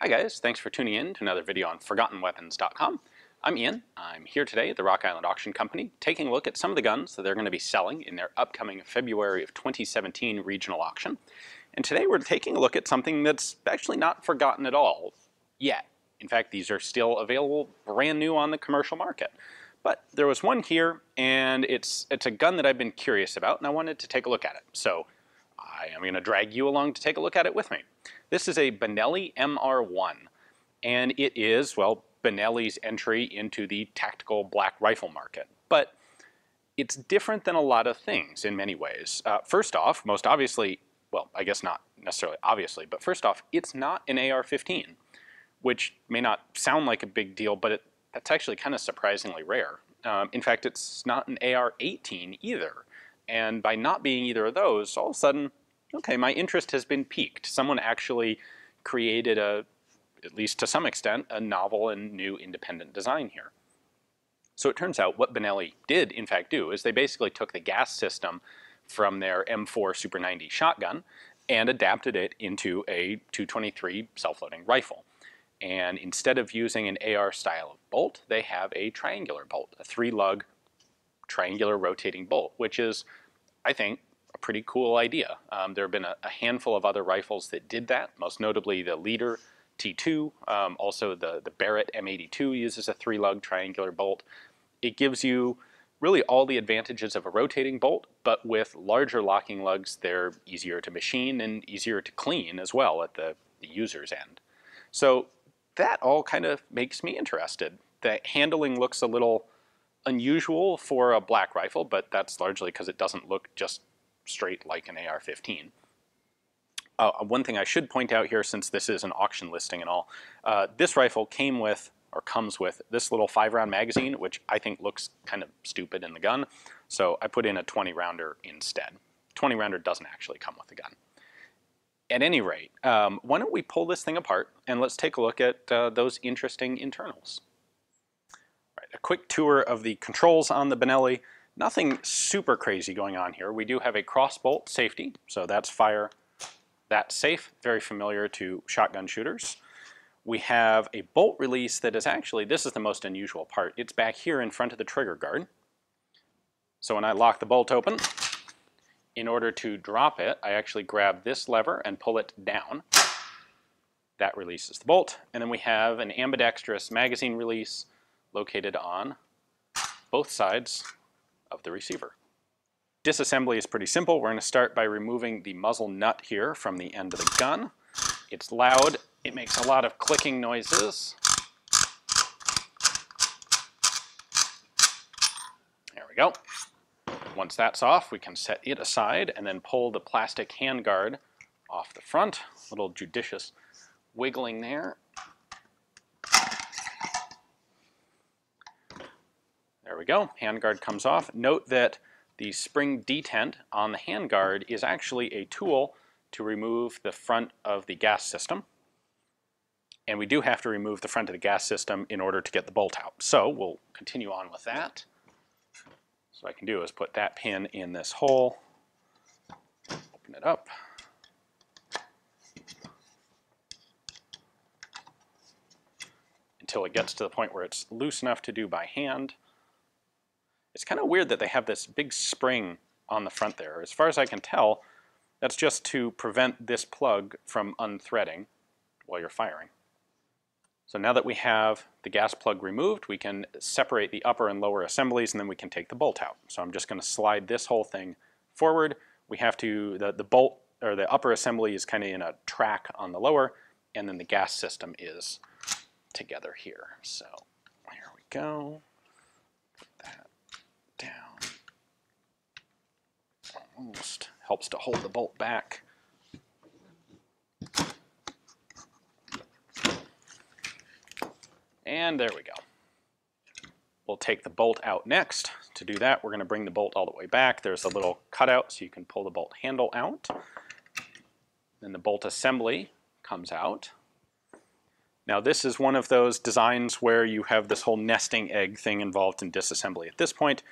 Hi guys, thanks for tuning in to another video on ForgottenWeapons.com. I'm Ian. I'm here today at the Rock Island Auction Company taking a look at some of the guns that they're going to be selling in their upcoming February of 2017 regional auction. And today we're taking a look at something that's actually not forgotten at all yet. In fact, these are still available brand new on the commercial market. But there was one here, and it's a gun that I've been curious about, and I wanted to take a look at it. So I am going to drag you along to take a look at it with me. This is a Benelli MR1, and it is, well, Benelli's entry into the tactical black rifle market. But it's different than a lot of things in many ways. First off, most obviously, well, I guess not necessarily obviously, but first off, it's not an AR-15, which may not sound like a big deal, but that's actually kind of surprisingly rare. In fact, it's not an AR-18 either. And by not being either of those, all of a sudden, okay, my interest has been piqued. Someone actually created at least to some extent, a novel and new independent design here. So it turns out what Benelli did in fact do is they basically took the gas system from their M4 Super 90 shotgun and adapted it into a .223 self-loading rifle. And instead of using an AR style of bolt, they have a triangular bolt, a 3-lug triangular rotating bolt, which is, I think, a pretty cool idea. There have been a handful of other rifles that did that, most notably the Leader T2, also the Barrett M82 uses a 3-lug triangular bolt. It gives you really all the advantages of a rotating bolt, but with larger locking lugs, they're easier to machine and easier to clean as well at the user's end. So that all kind of makes me interested. The handling looks a little unusual for a black rifle, but that's largely because it doesn't look just straight like an AR-15. One thing I should point out here, since this is an auction listing and all, this rifle came with, or comes with, this little 5-round magazine, which I think looks kind of stupid in the gun, so I put in a 20-rounder instead. 20-rounder doesn't actually come with the gun. At any rate, why don't we pull this thing apart and let's take a look at those interesting internals. All right, a quick tour of the controls on the Benelli. Nothing super crazy going on here. We do have a crossbolt safety, so that's fire, that's safe, very familiar to shotgun shooters. We have a bolt release that is actually, this is the most unusual part, it's back here in front of the trigger guard. So when I lock the bolt open, in order to drop it, I actually grab this lever and pull it down. That releases the bolt. And then we have an ambidextrous magazine release located on both sides of the receiver. Disassembly is pretty simple. We're going to start by removing the muzzle nut here from the end of the gun. It's loud. It makes a lot of clicking noises. There we go. Once that's off, we can set it aside and then pull the plastic handguard off the front. A little judicious wiggling there. There we go. Handguard comes off. Note that the spring detent on the handguard is actually a tool to remove the front of the gas system. And we do have to remove the front of the gas system in order to get the bolt out. So we'll continue on with that. So what I can do is put that pin in this hole, open it up. Until it gets to the point where it's loose enough to do by hand. It's kind of weird that they have this big spring on the front there. As far as I can tell, that's just to prevent this plug from unthreading while you're firing. So now that we have the gas plug removed, we can separate the upper and lower assemblies and then we can take the bolt out. So I'm just going to slide this whole thing forward. We have to, the bolt, or the upper assembly is kind of in a track on the lower, and then the gas system is together here. So here we go. Put that down. Almost helps to hold the bolt back. And there we go. We'll take the bolt out next. To do that, we're going to bring the bolt all the way back. There's a little cutout so you can pull the bolt handle out. Then the bolt assembly comes out. Now this is one of those designs where you have this whole nesting egg thing involved in disassembly. At this point,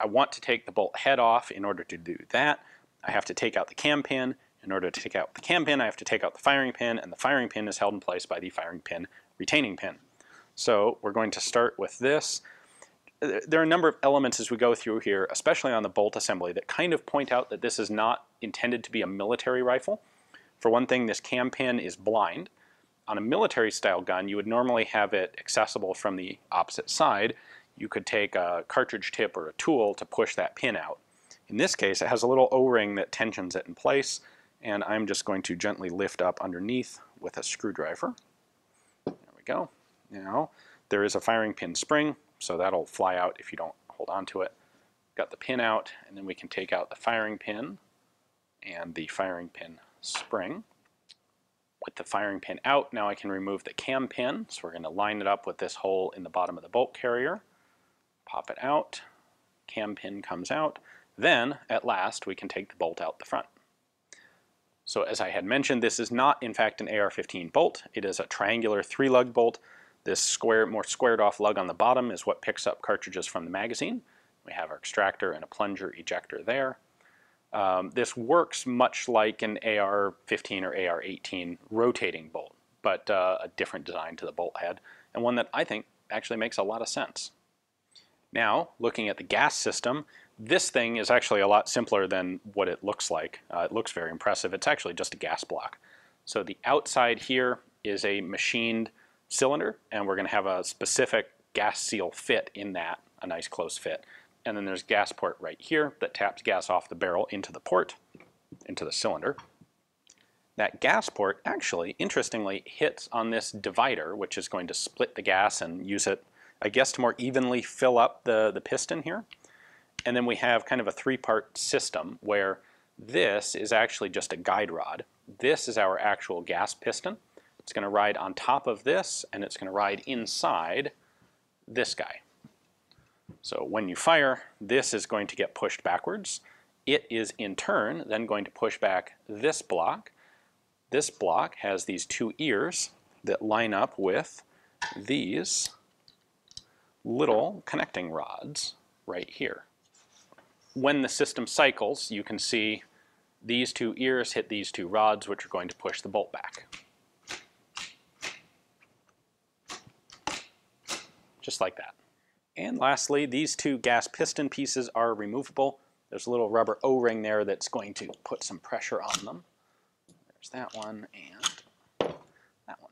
I want to take the bolt head off. In order to do that, I have to take out the cam pin In order to take out the cam pin, I have to take out the firing pin, and the firing pin is held in place by the firing pin retaining pin. So we're going to start with this. There are a number of elements as we go through here, especially on the bolt assembly, that kind of point out that this is not intended to be a military rifle. For one thing, this cam pin is blind. On a military style gun, you would normally have it accessible from the opposite side. You could take a cartridge tip or a tool to push that pin out. In this case, it has a little O-ring that tensions it in place, and I'm just going to gently lift up underneath with a screwdriver. There we go. Now, there is a firing pin spring, so that'll fly out if you don't hold on to it. Got the pin out, and then we can take out the firing pin and the firing pin spring. With the firing pin out, now I can remove the cam pin, so we're going to line it up with this hole in the bottom of the bolt carrier. Pop it out, cam pin comes out. Then, at last, we can take the bolt out the front. So as I had mentioned, this is not in fact an AR-15 bolt. It is a triangular 3-lug bolt. This more squared off lug on the bottom is what picks up cartridges from the magazine. We have our extractor and a plunger ejector there. This works much like an AR-15 or AR-18 rotating bolt, but a different design to the bolt head, and one that I think actually makes a lot of sense. Now, looking at the gas system, this thing is actually a lot simpler than what it looks like. It looks very impressive. It's actually just a gas block. So the outside here is a machined cylinder, and we're going to have a specific gas seal fit in that, a nice close fit. And then there's a gas port right here that taps gas off the barrel into the port, into the cylinder. That gas port actually, interestingly, hits on this divider, which is going to split the gas and use it, I guess, to more evenly fill up the piston here. And then we have kind of a 3-part system where this is actually just a guide rod. This is our actual gas piston. It's going to ride on top of this, and it's going to ride inside this guy. So when you fire, this is going to get pushed backwards. It is in turn then going to push back this block. This block has these 2 ears that line up with these little connecting rods right here. When the system cycles, you can see these 2 ears hit these 2 rods, which are going to push the bolt back. Just like that. And lastly, these 2 gas piston pieces are removable. There's a little rubber O-ring there that's going to put some pressure on them. There's that one and that one.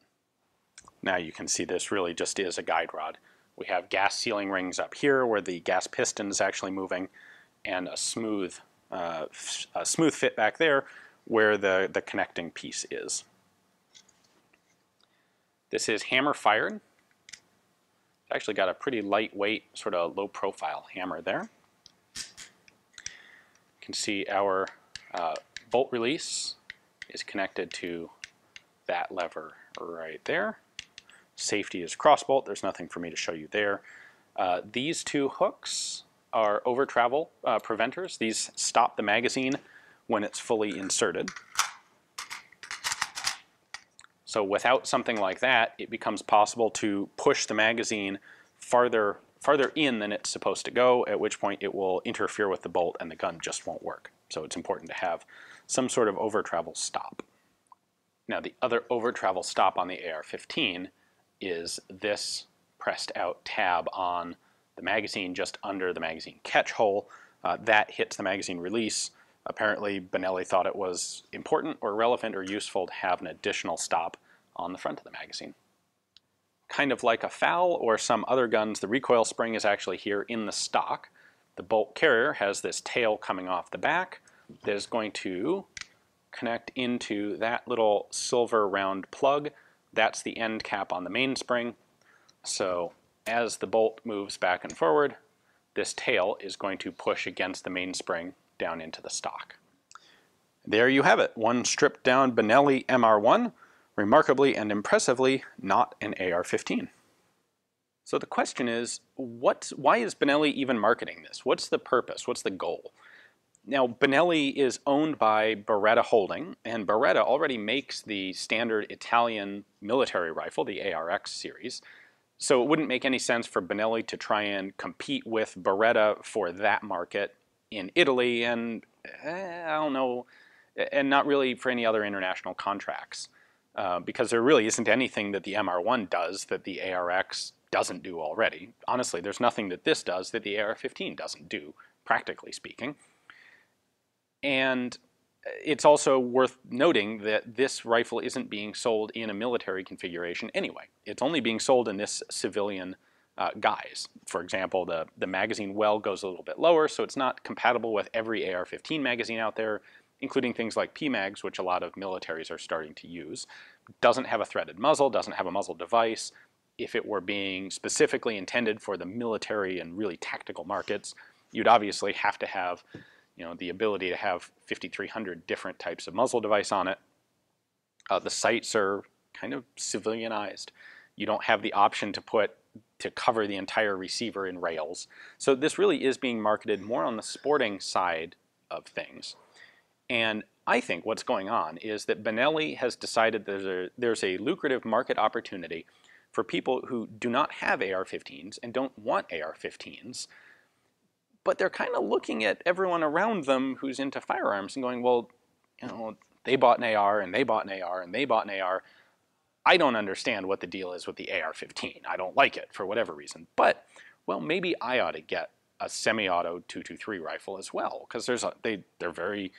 Now you can see this really just is a guide rod. We have gas sealing rings up here where the gas piston is actually moving, and a smooth fit back there where the connecting piece is. This is hammer fired. It's actually got a pretty lightweight, sort of low profile hammer there. You can see our bolt release is connected to that lever right there. Safety is cross bolt. There's nothing for me to show you there. These 2 hooks are over travel preventers. These stop the magazine when it's fully inserted. So without something like that, it becomes possible to push the magazine farther in than it's supposed to go, at which point it will interfere with the bolt and the gun just won't work. So it's important to have some sort of over travel stop. Now the other over travel stop on the AR-15 is this pressed out tab on the magazine just under the magazine catch hole. That hits the magazine release. Apparently Benelli thought it was important or relevant or useful to have an additional stop on the front of the magazine. Kind of like a FAL or some other guns, the recoil spring is actually here in the stock. The bolt carrier has this tail coming off the back that is going to connect into that little silver round plug. That's the end cap on the mainspring. So as the bolt moves back and forward, this tail is going to push against the mainspring down into the stock. There you have it, one stripped down Benelli MR1, remarkably and impressively not an AR-15. So the question is, why is Benelli even marketing this? What's the purpose? What's the goal? Now, Benelli is owned by Beretta Holding, and Beretta already makes the standard Italian military rifle, the ARX series. So it wouldn't make any sense for Benelli to try and compete with Beretta for that market in Italy, and I don't know, and not really for any other international contracts, because there really isn't anything that the MR1 does that the ARX doesn't do already. Honestly, there's nothing that this does that the AR15 doesn't do, practically speaking. And it's also worth noting that this rifle isn't being sold in a military configuration anyway. It's only being sold in this civilian guise. For example, the magazine well goes a little bit lower, so it's not compatible with every AR-15 magazine out there, including things like PMags, which a lot of militaries are starting to use. Doesn't have a threaded muzzle, doesn't have a muzzle device. If it were being specifically intended for the military and really tactical markets, you'd obviously have to have, you know, the ability to have 5,300 different types of muzzle device on it. The sights are kind of civilianized. You don't have the option to cover the entire receiver in rails. So this really is being marketed more on the sporting side of things. And I think what's going on is that Benelli has decided there's a lucrative market opportunity for people who do not have AR-15s and don't want AR-15s, but they're kind of looking at everyone around them who's into firearms and going, well, you know, they bought an AR and they bought an AR and they bought an AR. I don't understand what the deal is with the AR-15. I don't like it for whatever reason. But, well, maybe I ought to get a semi-auto 223 rifle as well, because they're very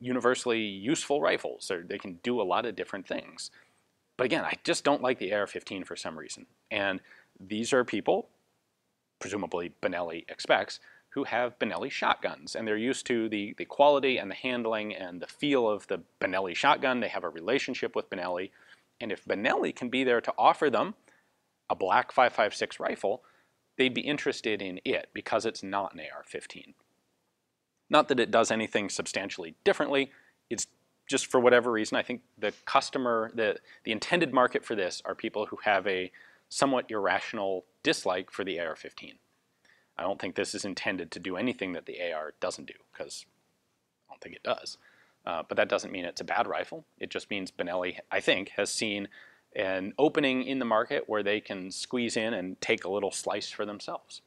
universally useful rifles. They can do a lot of different things. But again, I just don't like the AR-15 for some reason. And these are people, presumably Benelli expects, who have Benelli shotguns, and they're used to the quality and the handling and the feel of the Benelli shotgun. They have a relationship with Benelli, and if Benelli can be there to offer them a black 5.56 rifle, they'd be interested in it because it's not an AR-15. Not that it does anything substantially differently, it's just for whatever reason, I think the customer, the intended market for this are people who have a somewhat irrational dislike for the AR-15. I don't think this is intended to do anything that the AR doesn't do, because I don't think it does. But that doesn't mean it's a bad rifle. It just means Benelli, I think, has seen an opening in the market where they can squeeze in and take a little slice for themselves.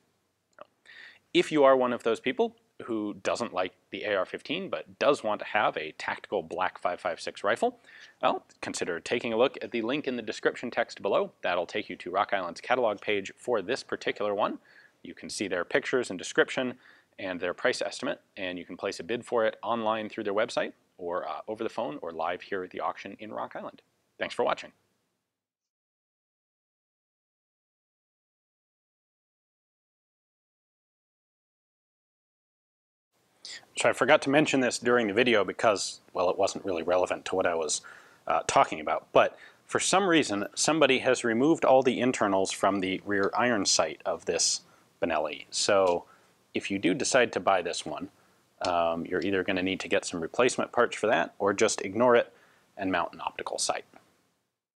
If you are one of those people who doesn't like the AR-15 but does want to have a tactical black 5.56 rifle, well, consider taking a look at the link in the description text below. That'll take you to Rock Island's catalog page for this particular one. You can see their pictures and description and their price estimate, and you can place a bid for it online through their website or over the phone or live here at the auction in Rock Island. Thanks for watching. So I forgot to mention this during the video because, well, it wasn't really relevant to what I was talking about, but for some reason somebody has removed all the internals from the rear iron sight of this Benelli. So if you do decide to buy this one, you're either going to need to get some replacement parts for that or just ignore it and mount an optical sight.